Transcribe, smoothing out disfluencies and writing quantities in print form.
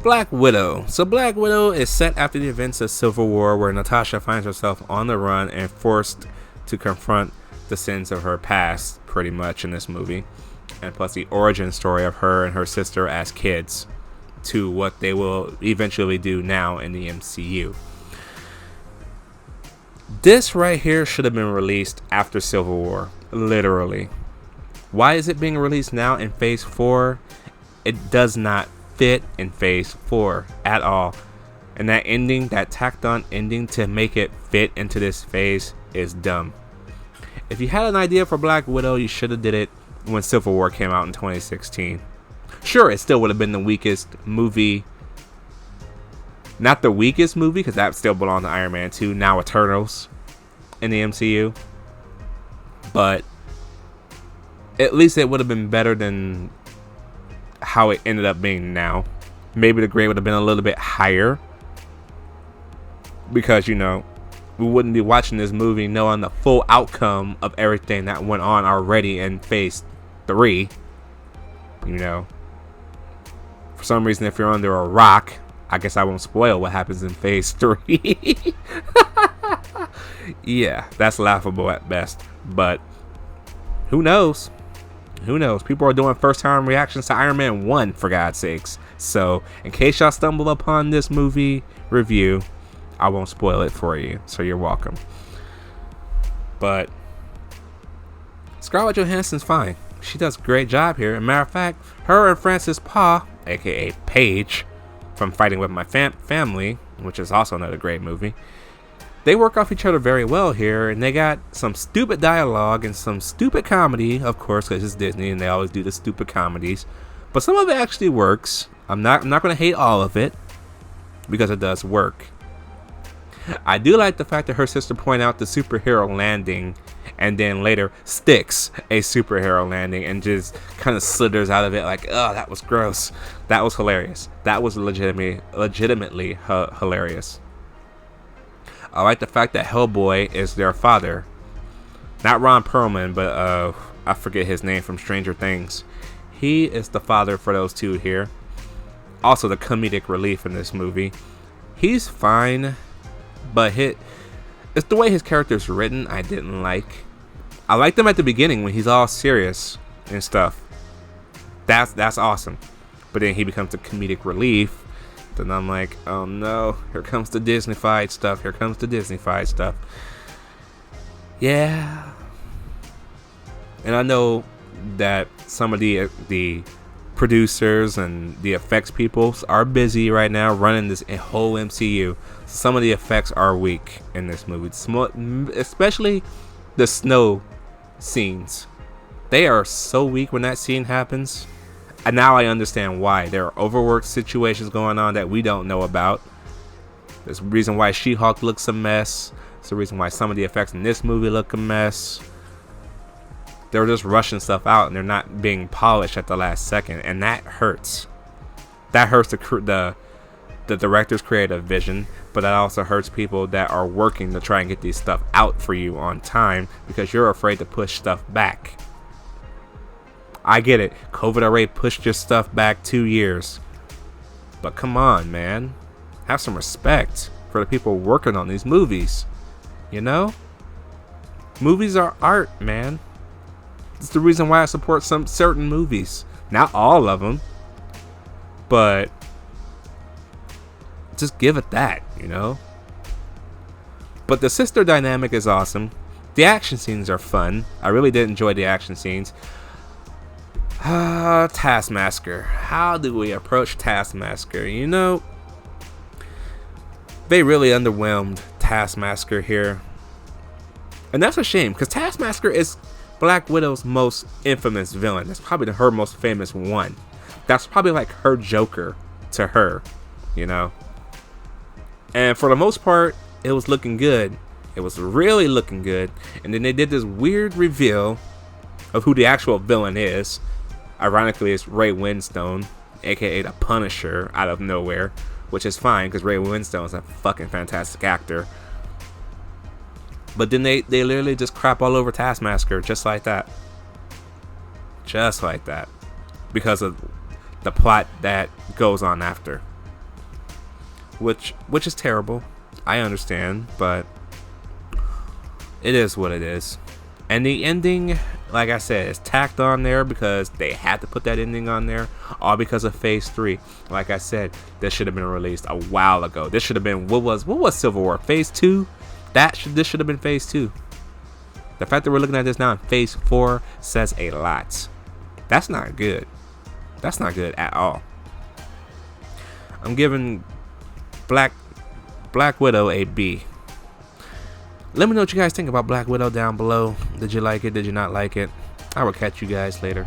Black Widow. So Black Widow is set after the events of Civil War, where Natasha finds herself on the run and forced to confront the sins of her past, pretty much, in this movie. And plus the origin story of her and her sister as kids to what they will eventually do now in the MCU. This right here should have been released after Civil War, literally. Why is it being released now in Phase 4? It does not fit in Phase 4 at all. And that ending, that tacked on ending to make it fit into this phase is dumb. If you had an idea for Black Widow, you should have did it when Civil War came out in 2016. Sure, it still would have been the weakest movie. Not the weakest movie, because that still belonged to Iron Man 2, now Eternals, in the MCU. But at least it would have been better than how it ended up being now. Maybe the grade would have been a little bit higher, because, you know, we wouldn't be watching this movie knowing the full outcome of everything that went on already in Phase 3. You know, for some reason, if you're under a rock, I guess I won't spoil what happens in Phase 3. Yeah, that's laughable at best. But who knows? Who knows? People are doing first-time reactions to Iron Man 1, for God's sakes. So, in case y'all stumble upon this movie review, I won't spoil it for you. So, you're welcome. But Scarlett Johansson's fine. She does a great job here. As a matter of fact, her and Francis Pa, aka Paige, from Fighting With My Family, which is also another great movie, they work off each other very well here, and they got some stupid dialogue and some stupid comedy, of course, because it's Disney and they always do the stupid comedies. But some of it actually works. I'm not going to hate all of it, because it does work. I do like the fact that her sister pointed out the superhero landing, and then later sticks a superhero landing and just kind of slithers out of it like, oh, that was gross. That was hilarious. That was legitimately hilarious. I like the fact that Hellboy is their father. Not Ron Perlman, but I forget his name from Stranger Things. He is the father for those two here. Also the comedic relief in this movie. He's fine, but it's the way his character's written I didn't like. I liked him at the beginning when he's all serious and stuff. That's awesome. But then he becomes a comedic relief. Then I'm like, oh no, here comes the Disney-fied stuff. Here comes the Disney-fied stuff. Yeah. And I know that some of the producers and the effects people are busy right now running this whole MCU. Some of the effects are weak in this movie, especially the snow scenes. They are so weak when that scene happens. And now I understand why. There are overworked situations going on that we don't know about. There's a reason why She-Hulk looks a mess. There's a reason why some of the effects in this movie look a mess. They're just rushing stuff out and they're not being polished at the last second, and that hurts. That hurts the director's creative vision, but that also hurts people that are working to try and get these stuff out for you on time because you're afraid to push stuff back. I get it. COVID already pushed your stuff back 2 years. But come on, man. Have some respect for the people working on these movies. You know? Movies are art, man. It's the reason why I support some certain movies. Not all of them. But just give it that, you know? But the sister dynamic is awesome. The action scenes are fun. I really did enjoy the action scenes. Taskmasker. How do we approach Taskmasker? You know, they really underwhelmed Taskmasker here. And that's a shame, because Taskmasker is Black Widow's most infamous villain. That's probably her most famous one. That's probably like her Joker to her, you know. And for the most part, it was looking good. It was really looking good. And then they did this weird reveal of who the actual villain is. Ironically, it's Ray Winstone, aka the Punisher, out of nowhere, which is fine because Ray Winstone is a fucking fantastic actor. But then they literally just crap all over Taskmasker just like that. Just like that. Because of the plot that goes on after. which is terrible. I understand, but it is what it is. And the ending, like I said, is tacked on there because they had to put that ending on there, all because of Phase 3. Like I said, this should have been released a while ago. This should have been, what was Civil War? Phase 2? This should have been Phase 2. The fact that we're looking at this now in Phase 4 says a lot. That's not good. That's not good at all. I'm giving Black Widow a B. Let me know what you guys think about Black Widow down below. Did you like it? Did you not like it? I will catch you guys later.